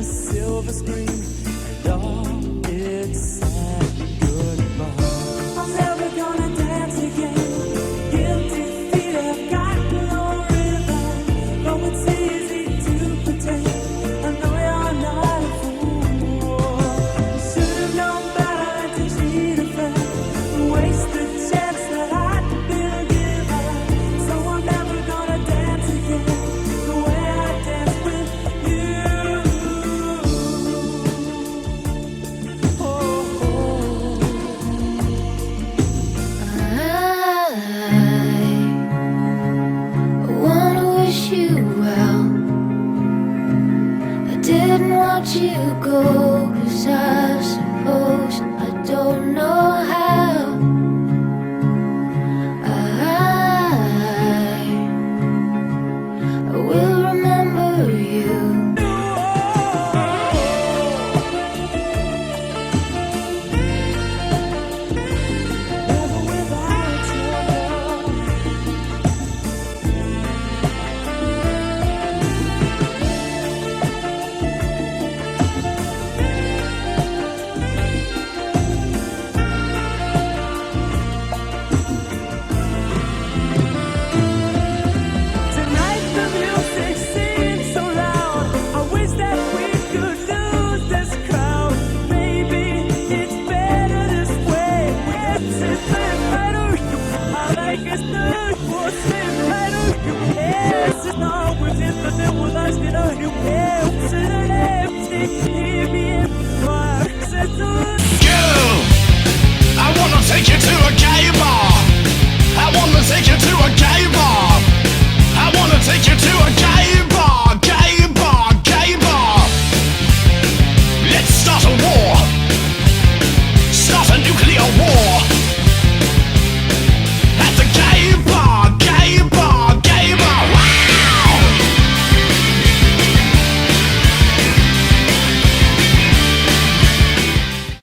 silver screen, and all its sad goodbye. I'm never gonna dance again. Guilty feet have got no rhythm. Though it's easy to pretend, I know you're not a fool. You should have known better than to cheat a friend, waste the chance that I'd been given. So I'm never gonna dance again the way I danced with you. I wanna wish you well. I didn't want you to go, 'cause I suppose I don't know